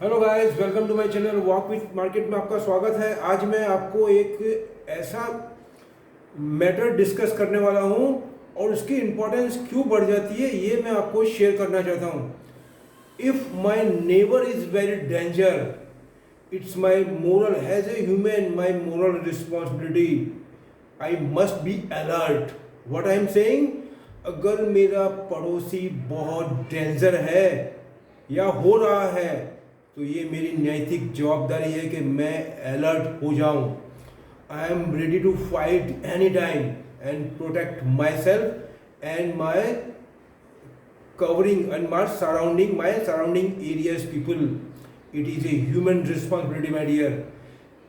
Hello guys, welcome to my channel walk with market में आपका स्वागत है। आज मैं आपको एक ऐसा मैटर डिस्कस करने वाला हूं और उसकी इम्पोर्टेंस क्यों बढ़ जाती है ये मैं आपको शेयर करना चाहता हूं। If my neighbour is very danger, it's my moral as a human, my moral responsibility, I must be alert. What I am saying, अगर मेरा पड़ोसी बहुत डेंजर है या हो रहा है तो ये मेरी नैतिक जवाबदारी है कि मैं अलर्ट हो जाऊं। I am ready to fight any time and protect myself and my covering and my surrounding areas people. It is a human responsibility, my dear.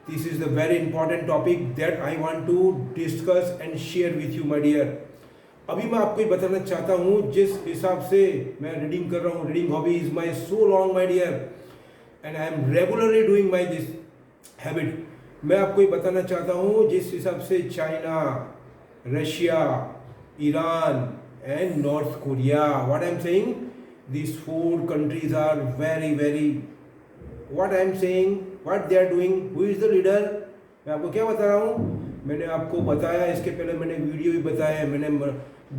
This is the very important topic that I want to discuss and share with you, my dear. अभी मैं आपको ये बताना चाहता हूँ जिस हिसाब से मैं रीडिंग कर रहा हूँ। Reading hobby is my so long, my dear, and I am regularly doing my this habit. मैं आपको ये बताना चाहता हूँ जिस हिसाब से China, Russia, Iran and North Korea. What I am saying, these four countries are very what I am saying, what they are doing, who is the leader, मैं आपको क्या बता रहा हूँ, मैंने आपको बताया, इसके पहले मैंने वीडियो भी बताया है मैंने,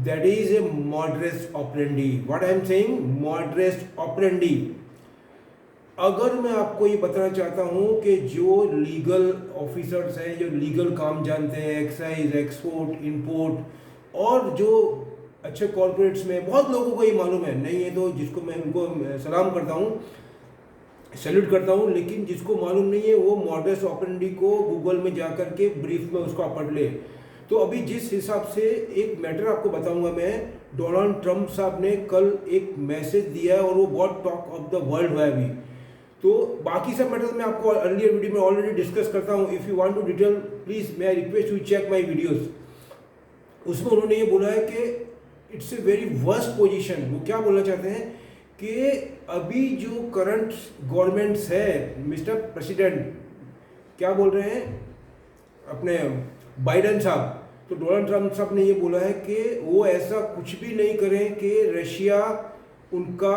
that is a modus operandi. What I am saying, modus operandi. अगर मैं आपको ये बताना चाहता हूँ कि जो लीगल ऑफिसर्स हैं, जो लीगल काम जानते हैं, एक्साइज, एक्सपोर्ट, इंपोर्ट, और जो अच्छे कॉर्पोरेट्स में, बहुत लोगों को ये मालूम है, नहीं है तो जिसको मैं उनको सलाम करता हूँ, सैल्यूट करता हूँ, लेकिन जिसको मालूम नहीं है वो मॉडस ऑपरेंडी को गूगल में जा कर के ब्रीफ में उसको पढ़ ले। तो अभी जिस हिसाब से एक मैटर आपको बताऊंगा मैं, डोनाल्ड ट्रंप साहब ने कल एक मैसेज दिया है और वो बहुत टॉक ऑफ द वर्ल्ड है अभी। तो बाकी सब मैटर्स मैं आपको अर्लियर वीडियो में ऑलरेडी डिस्कस करता हूँ। If you want to detail please मैं request you check my videos. उसमें उन्होंने ये बोला है कि it's a very worst position. वो क्या बोलना चाहते हैं कि अभी जो करंट गवर्नमेंट्स है, मिस्टर प्रेसिडेंट क्या बोल रहे हैं अपने बाइडेन साहब, तो डोनाल्ड ट्रंप साहब ने ये बोला है कि वो ऐसा कुछ भी नहीं करें कि रशिया उनका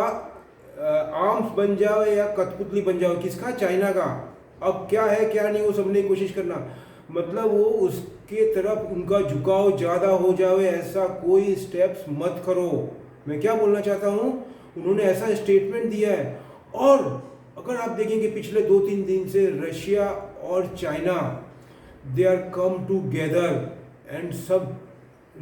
आर्म्स बन जाए या कठपुतली बन जाए। किसका? चाइना का। अब क्या है क्या नहीं वो समझने की कोशिश करना, मतलब वो उसके तरफ उनका झुकाव ज़्यादा हो जाए, ऐसा कोई स्टेप्स मत करो। मैं क्या बोलना चाहता हूँ, उन्होंने ऐसा स्टेटमेंट दिया है। और अगर आप देखेंगे पिछले 2-3 दिन से रशिया और China they are come together and सब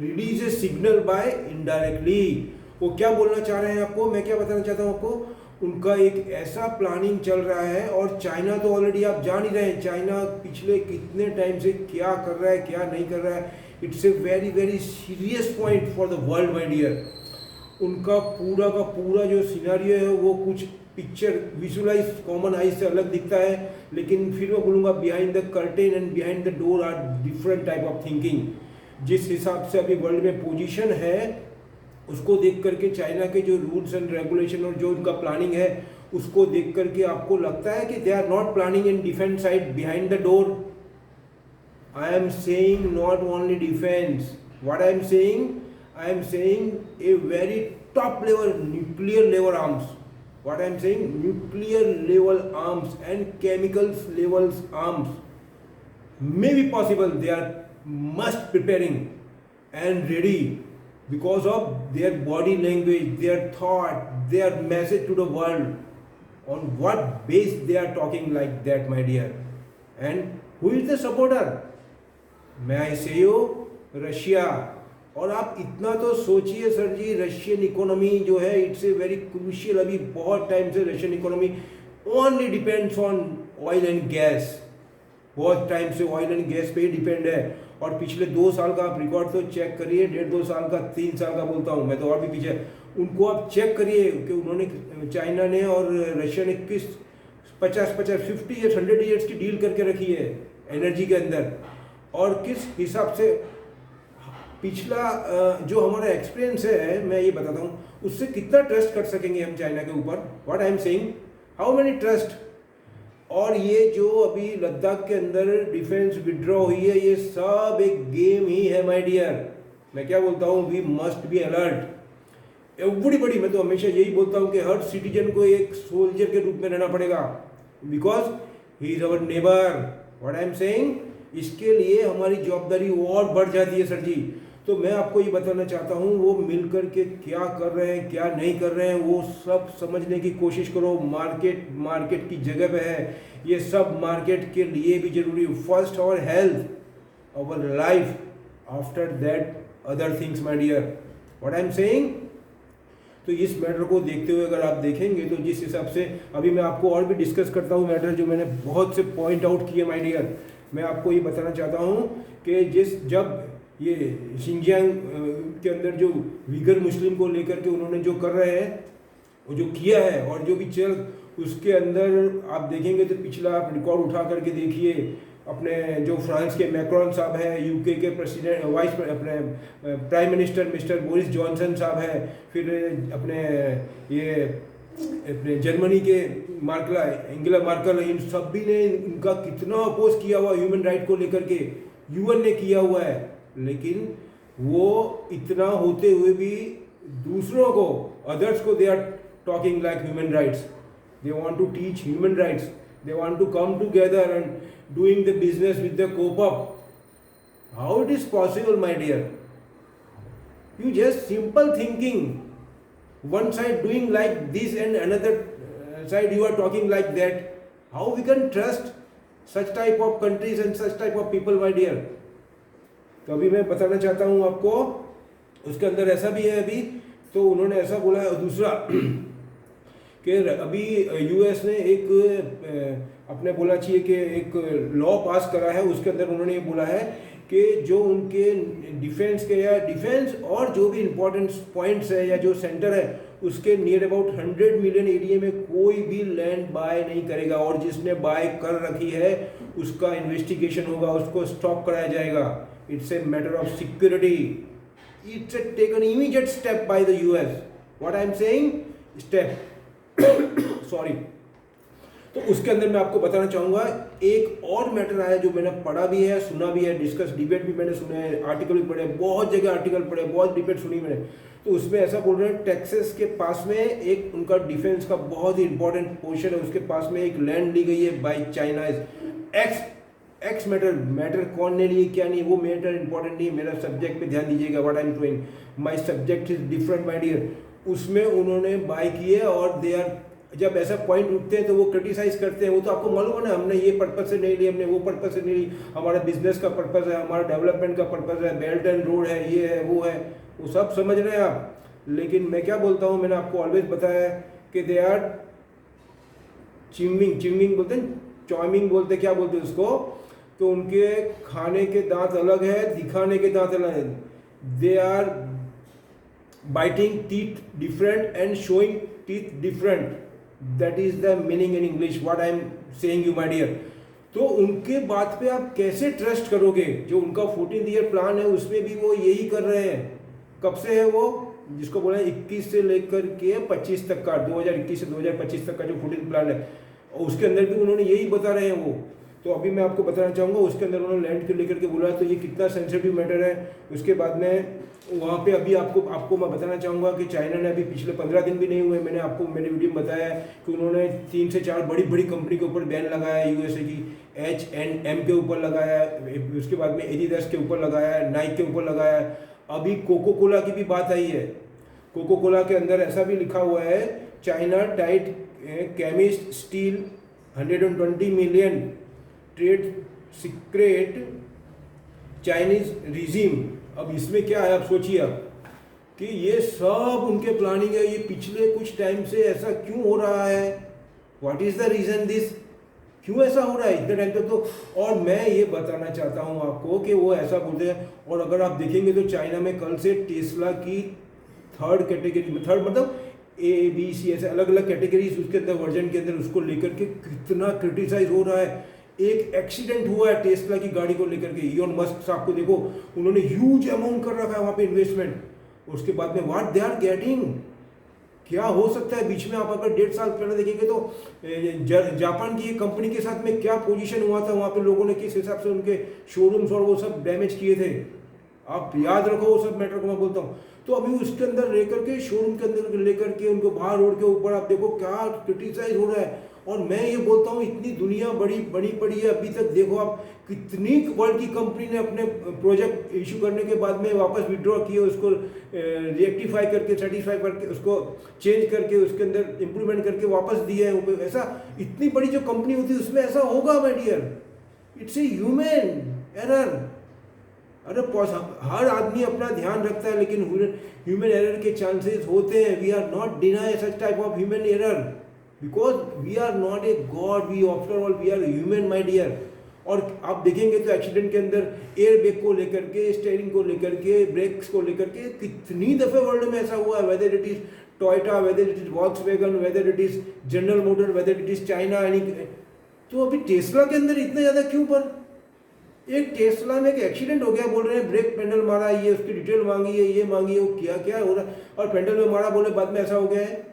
release a signal by indirectly. वो क्या बोलना चाह रहे हैं आपको, मैं क्या बताना चाहता हूँ आपको, उनका एक ऐसा प्लानिंग चल रहा है। और चाइना तो ऑलरेडी आप जान ही रहे हैं, चाइना पिछले कितने टाइम से क्या कर रहा है क्या नहीं कर रहा है। It's a very serious point for the world, my dear. उनका पूरा का पूरा जो सिनारियो है वो कुछ पिक्चर विजुअलाइज कॉमन आई से अलग दिखता है, लेकिन फिर मैं बोलूँगा behind the curtain and behind the door are different type of thinking. जिस हिसाब से अभी वर्ल्ड में पोजीशन है उसको देख करके, चाइना के जो रूल्स एंड रेगुलेशन और जो उनका प्लानिंग है उसको देख करके आपको लगता है कि they are not planning in defence side behind the door. I am saying not only defence, what I am saying, I am saying a very top level nuclear level arms. What I am saying, nuclear level arms and chemicals levels arms may be possible. They are must preparing and ready because of their body language, their thought, their message to the world. On what base they are talking like that, my dear? And who is the supporter? May I say you, Russia. और आप इतना तो सोचिए sir जी, Russian economy जो है it's a very crucial. अभी बहुत time से Russian economy only depends on oil and gas, बहुत टाइम से ऑयल एंड गैस पे ही डिपेंड है। और पिछले 2 साल का आप रिकॉर्ड तो चेक करिए, 1.5-2 साल का, 3 साल का बोलता हूँ मैं तो, और भी पीछे उनको आप चेक करिए कि उन्होंने, चाइना ने और रशिया ने किस 50 50 या 100 ईयर्स की डील करके रखी है एनर्जी के अंदर, और किस हिसाब से पिछला जो हमारा एक्सपीरियंस है मैं ये बताता हूँ, उससे कितना ट्रस्ट कर सकेंगे हम चाइना के ऊपर। What I am saying, how many trust. और ये जो अभी लद्दाख के अंदर डिफेंस विड्रॉ हुई है, ये सब एक गेम ही है माय डियर। मैं क्या बोलता हूँ, we must be alert. Everybody, मैं तो हमेशा यही बोलता हूँ कि हर सिटीजन को एक सोल्जर के रूप में रहना पड़ेगा, because he is our neighbour. What I am saying, इसके लिए हमारी जवाबदारी और बढ़ जाती है सर जी। तो मैं आपको ये बताना चाहता हूँ, वो मिलकर के क्या कर रहे हैं क्या नहीं कर रहे हैं वो सब समझने की कोशिश करो। मार्केट की जगह पे है, ये सब मार्केट के लिए भी जरूरी। First our health, our life, after that other things my dear. What I am saying. तो इस मैटर को देखते हुए अगर आप देखेंगे तो जिस हिसाब से अभी मैं आपको और भी डिस्कस करता हूँ मैटर, जो मैंने बहुत से पॉइंट आउट किए माय डियर, मैं आपको ये बताना चाहता हूँ कि जब ये शिंजियांग के अंदर जो वीगर मुस्लिम को लेकर के उन्होंने जो कर रहे हैं, वो जो किया है और जो भी चल, उसके अंदर आप देखेंगे तो पिछला आप रिकॉर्ड उठा करके देखिए। अपने जो फ्रांस के मैक्रॉन साहब है, यूके के प्रेसिडेंट अपने prime minister mister Boris Johnson साहब है, फिर अपने जर्मनी के एंगेला मार्कल, इन सभी ने इनका कितना अपोज किया हुआ ह्यूमन राइट को लेकर के, यूएन ने किया हुआ है। लेकिन वो इतना होते हुए भी दूसरों को, अदर्स को, they are talking like human rights, they want to teach human rights, they want to come together and doing the business with the COPUP. How it is possible, my dear? You just simple thinking, one side doing like this and another side you are talking like that. How we can trust such type of countries and such type of people, my dear? तो अभी मैं बताना चाहता हूँ आपको, उसके अंदर ऐसा भी है अभी, तो उन्होंने ऐसा बोला है। दूसरा कि अभी यूएस ने एक अपने बोला चाहिए कि एक लॉ पास करा है, उसके अंदर उन्होंने ये बोला है कि जो उनके डिफेंस और जो भी इम्पोर्टेंट पॉइंट्स है या जो सेंटर है उसके नियर अबाउट 100 मिलियन एरिया में कोई भी लैंड बाय नहीं करेगा, और जिसने बाय कर रखी है उसका इन्वेस्टिगेशन होगा, उसको स्टॉप कराया जाएगा। It's a matter of security, it's a taken immediate step by the US. What I am saying, step sorry. तो उसके अंदर मैं आपको बताना चाहूँगा एक और मैटर आया जो मैंने पढ़ा भी है, सुना भी है, डिस्कस डिबेट भी मैंने सुना है, आर्टिकल भी पढ़े, बहुत जगह आर्टिकल पढ़े, बहुत डिबेट सुनी मैंने। तो उसमें ऐसा बोल रहे हैं टेक्सास के पास में एक उनका डिफेंस का बहुत ही इंपॉर्टेंट पोर्शन है, उसके पास में एक लैंड ली गई है बाई चाइना। एक्स मैटर कौन ने ली क्या नहीं वो मैटर इंपॉर्टेंट नहीं, मेरा सब्जेक्ट पे ध्यान दीजिएगा। What I am doing, my subject is different my dear. उसमें उन्होंने बाय किए और दे आर, जब ऐसा पॉइंट उठते हैं तो वो क्रिटिसाइज करते हैं। वो तो आपको मालूम है ना, हमने ये पर्पज से नहीं ली, हमने वो पर्पज से नहीं ली, हमारा बिजनेस का पर्पज है, हमारा डेवलपमेंट का पर्पज है, बेल्ट एंड रोड है, ये है वो है, वो सब समझ रहे हैं आप। लेकिन मैं क्या बोलता हूँ, मैंने आपको ऑलवेज बताया है कि दे आर चिमिंग बोलते हैं, चॉमिंग बोलते, क्या बोलते हैं उसको, तो उनके खाने के दांत अलग है, दिखाने के दांत अलग है। They are biting teeth different and showing teeth different. That is the meaning in English. What I am saying you, my dear. तो उनके बात पे आप कैसे ट्रस्ट करोगे? जो उनका 14 ईयर प्लान है उसमें भी वो यही कर रहे हैं। कब से है वो, जिसको बोला 21 से लेकर के 25 तक का, 2021 से 2025 तक का जो 14 प्लान है, उसके अंदर भी उन्होंने यही बता रहे हैं वो। तो अभी मैं आपको बताना चाहूँगा, उसके अंदर उन्होंने लैंड को लेकर के बोला है, तो ये कितना सेंसिटिव मैटर है। उसके बाद में वहाँ पे अभी आपको मैं बताना चाहूँगा कि चाइना ने अभी पिछले 15 दिन भी नहीं हुए, मैंने आपको मेरे वीडियो में बताया है कि उन्होंने 3 से 4 बड़ी कंपनी के ऊपर बैन लगाया है। यूएसए की H&M के ऊपर लगाया है, उसके बाद में एडिडास के ऊपर लगाया है, नाइक के ऊपर लगाया है। अभी कोको कोला की भी बात आई है। कोको कोला के अंदर ऐसा भी लिखा हुआ है, China tight chemist steel 120 million trade secret Chinese regime. अब इसमें क्या है, आप सोचिए आप कि ये सब उनके प्लानिंग है। ये पिछले कुछ टाइम से ऐसा क्यों हो रहा है, what is the reason this, क्यों ऐसा हो रहा है इतने टाइम तक तो। और मैं ये बताना चाहता हूँ आपको कि वो ऐसा बोलते हैं। और अगर आप देखेंगे तो चाइना में कल से टेस्ला की थर्ड कैटेगरी में, थर्ड मतलब A, B, C ऐसे अलग अलग कैटेगरीज उसके अंदर वर्जन के अंदर उसको लेकर के कितना क्रिटिसाइज हो रहा है। एक एक्सीडेंट हुआ है टेस्ला की गाड़ी को लेकर के, इलॉन मस्क साहब को देखो, उन्होंने ह्यूज अमाउंट कर रखा है वहाँ पे इन्वेस्टमेंट। उसके बाद में व्हाट दे आर गेटिंग, क्या हो सकता है। बीच में आप अगर 1.5 साल पहले देखेंगे तो जापान की एक कंपनी के साथ में क्या पोजीशन हुआ था, वहाँ पे लोगों ने किस हिसाब से उनके शोरूम्स और वो सब डैमेज किए थे। आप याद रखो वो सब मैटर को मैं बोलता हूँ। तो अभी उसके अंदर लेकर के शोरूम के अंदर लेकर के उनको बाहर रोड के ऊपर आप देखो क्या क्रिटिसाइज हो रहा है। और मैं ये बोलता हूँ इतनी दुनिया बड़ी बड़ी पड़ी है, अभी तक देखो आप कितनी वर्ल्ड की कंपनी ने अपने प्रोजेक्ट इशू करने के बाद में वापस विड्रॉ किए, उसको रिएक्टिफाई करके सेटिस्फाई करके उसको चेंज करके उसके अंदर इम्प्रूवमेंट करके वापस दिए है। ऐसा इतनी बड़ी जो कंपनी होती है उसमें ऐसा होगा my dear, it's a human error. अरे हर आदमी अपना ध्यान रखता है लेकिन ह्यूमन एरर के चांसेस होते हैं। We are not deny such type of human error because we are not a god, we after all we are human my dear. और आप देखेंगे तो एक्सीडेंट के अंदर एयर बैग को लेकर के, स्टीयरिंग को लेकर के, ब्रेक्स को लेकर के कितनी दफे वर्ल्ड में ऐसा हुआ है, whether it is Toyota, whether it is Volkswagen, whether it is general motor, whether it is China any. तो अभी टेस्ला के अंदर इतना ज़्यादा क्यों? पर एक टेस्ला में एक एक्सीडेंट हो गया, बोल रहे हैं ब्रेक पैडल मारा, ये उसकी डिटेल मांगी है, ये मांगी है, वो क्या क्या हो रहा है, और पैडल में मारा, बोले बाद में ऐसा हो गया है।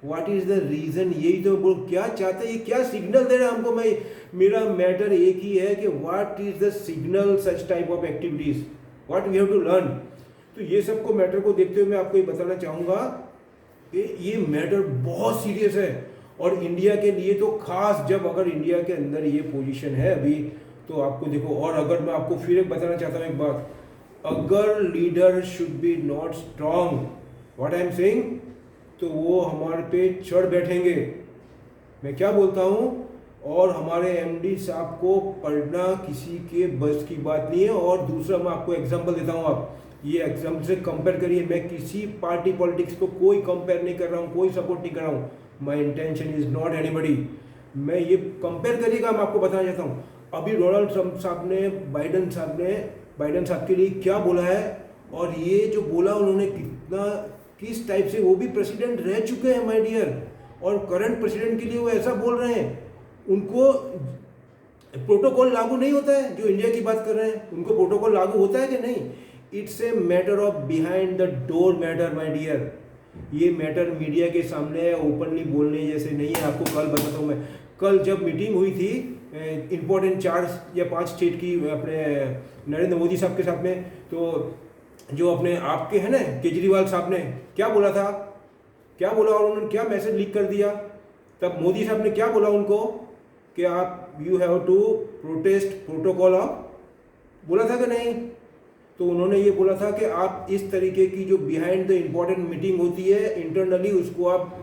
What is the reason? यही तो बोल क्या चाहते हैं, ये क्या सिग्नल दे रहे हैं हमको? मैं मेरा मैटर एक ही है कि what is the signal such type of activities, what we have to learn. तो ये सबको मैटर को देखते हुए मैं आपको ये बताना चाहूँगा कि ये मैटर बहुत सीरियस है और इंडिया के लिए तो खास। जब अगर इंडिया के अंदर ये पोजीशन है अभी तो आपको देखो। और अगर मैं आपको फिर एक बताना चाहता हूँ एक बात, अगर leader should be not strong, what I am saying, तो वो हमारे पे चढ़ बैठेंगे। मैं क्या बोलता हूँ? और हमारे एमडी साहब को पढ़ना किसी के बस की बात नहीं है। और दूसरा मैं आपको एग्जांपल देता हूँ, आप ये एग्जाम्पल से कंपेयर करिए। मैं किसी पार्टी पॉलिटिक्स को कोई कंपेयर नहीं कर रहा हूँ, कोई सपोर्ट नहीं कर रहा हूँ। My intention is not anybody. मैं ये कंपेयर करिएगा, मैं आपको बताना चाहता हूँ। अभी डोनाल्ड ट्रंप साहब ने बाइडन साहब के लिए क्या बोला है, और ये जो बोला उन्होंने कितना किस टाइप से, वो भी प्रेसिडेंट रह चुके हैं माय डियर, और करंट प्रेसिडेंट के लिए वो ऐसा बोल रहे हैं। उनको प्रोटोकॉल लागू नहीं होता है, जो इंडिया की बात कर रहे हैं उनको प्रोटोकॉल लागू होता है कि नहीं? It's a matter of behind the door matter my dear. ये मैटर मीडिया के सामने ओपनली बोलने जैसे नहीं है। आपको कल बताता हूँ मैं, कल जब मीटिंग हुई थी इम्पोर्टेंट 4 या 5 स्टेट की अपने नरेंद्र मोदी साहब के साथ में, तो जो अपने आपके हैं ना केजरीवाल साहब ने क्या बोला था, क्या बोला, और उन्होंने क्या मैसेज लीक कर दिया। तब मोदी साहब ने क्या बोला उनको कि आप you have to protest protocol of, बोला था कि नहीं? तो उन्होंने ये बोला था कि आप इस तरीके की जो बिहाइंड द इम्पोर्टेंट मीटिंग होती है इंटरनली, उसको आप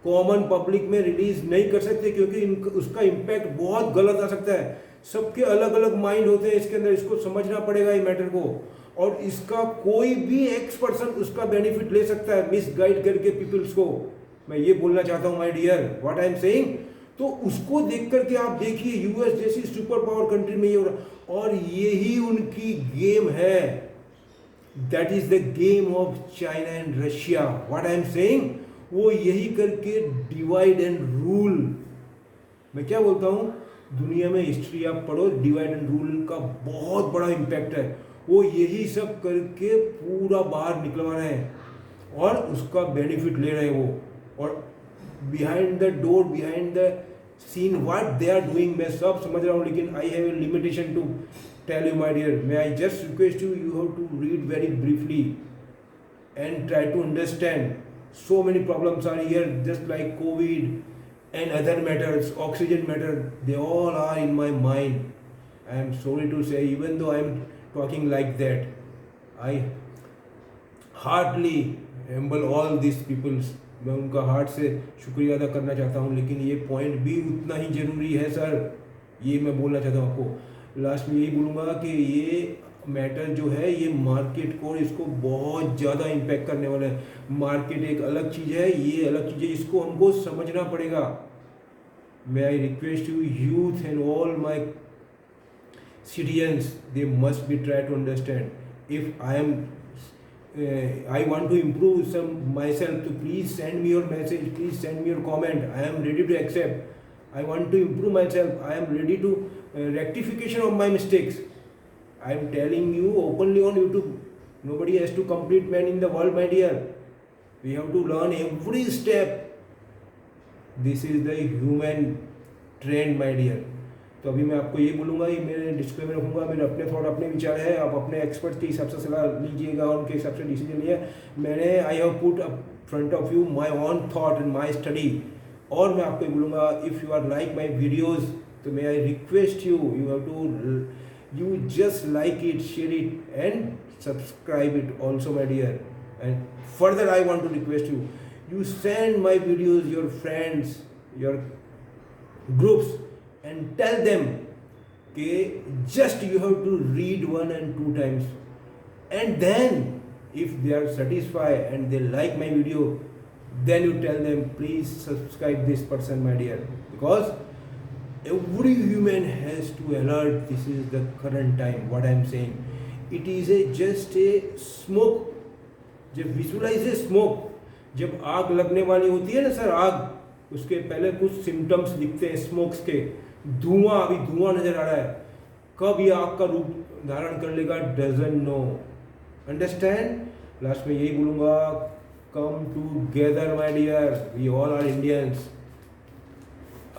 कॉमन पब्लिक में रिलीज नहीं कर सकते क्योंकि उसका इम्पैक्ट बहुत गलत आ सकता है। सबके अलग अलग माइंड होते हैं इसके अंदर, इसको समझना पड़ेगा ये मैटर को। और इसका कोई भी एक्स पर्सन उसका बेनिफिट ले सकता है मिस गाइड करके पीपल्स को। मैं ये बोलना चाहता हूँ my dear, what I am saying. तो उसको देख करके आप देखिए यूएस जैसी सुपर पावर कंट्री में ये हो रहा, और यही उनकी गेम है। That is the game of China and Russia. What I am saying, वो यही करके डिवाइड एंड रूल। मैं क्या बोलता हूँ, दुनिया में हिस्ट्री आप पढ़ो, डिवाइड एंड रूल का बहुत बड़ा इम्पैक्ट है। वो यही सब करके पूरा बाहर निकलवा रहे हैं और उसका बेनिफिट ले रहे हैं वो। और behind the door, behind the scene what they are doing, मैं सब समझ रहा हूँ, लेकिन I have a limitation to tell you my dear. मैं I just request you, you have to read very briefly and try to understand. So many problems are here, just like COVID and other matters, oxygen matter, they all are in my mind. I am sorry to say, even though I am talking like that, I heartily humble all these peoples. मैं उनका heart से शुक्रिया अदा करना चाहता हूँ, लेकिन ये पॉइंट भी उतना ही ज़रूरी है सर। ये मैं बोलना चाहता हूँ आपको। लास्ट में यही बोलूँगा कि ये मैटर जो है ये मार्केट को, इसको बहुत ज़्यादा इम्पैक्ट करने वाला है। मार्केट एक अलग चीज़ है, ये अलग चीज़ है, इसको हमको समझना पड़ेगा। May I request you youth and all my citizens, they must be try to understand. If I am I want to improve some myself, to please send me your message, please send me your comment. I am ready to accept. I want to improve myself. I am ready to rectification of my mistakes. I am telling you openly on YouTube. Nobody has to complete man in the world, my dear. We have to learn every step. This is the human trend, my dear. तो अभी मैं आपको ये बोलूँगा, ये मेरे display में रखूँगा, मेरे अपने थॉट अपने विचार है, आप अपने एक्सपर्ट के हिसाब से सलाह लीजिएगा, उनके हिसाब से डिसीजन लिया। मैंने I have put up front of you my own thought and my study. और मैं आपको बोलूँगा, if you are like my videos तो may I request you, you have to you just like it, share it and subscribe it also my dear. And further I want to request you, you send my videos your friends, your groups, and tell them okay, just you have to read 1 and 2 times, and then if they are satisfied and they like my video, then you tell them please subscribe this person my dear, because every human has to alert. This is the current time, what I am saying, it is just a smoke, just visualize a smoke। जब आग लगने वाली होती है ना sir, आग, उसके पहले कुछ सिम्टम्स दिखते हैं स्मोक्स के, धुआं, अभी धुआं नजर आ रहा है, कब ये आग का रूप धारण कर लेगा डजंट नो, अंडरस्टैंड। लास्ट में यही बोलूँगा, come together my dear, we all are Indians.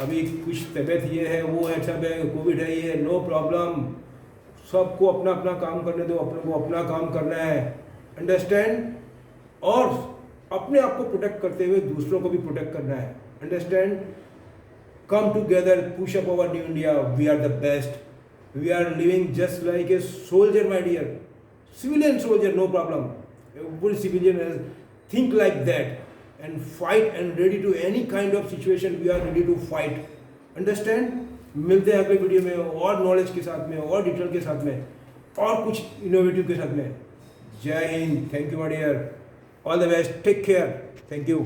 अभी कुछ तबीयत ये है वो है, सब है, कोविड है, ये नो प्रॉब्लम, सबको अपना अपना काम करने दो, अपने को अपना काम करना है, अंडरस्टैंड। और अपने आप को प्रोटेक्ट करते हुए दूसरों को भी प्रोटेक्ट करना है, understand. Come together, push up our new India, we are the best, we are living just like a soldier my dear, civilian soldier, no problem, every civilian has think like that and fight and ready to any kind of situation, we are ready to fight, understand. मिलते हैं अगले video में और knowledge के साथ में, और detail के साथ में, और कुछ इनोवेटिव के साथ में। जय हिंद, thank you my dear, all the best, take care, thank you।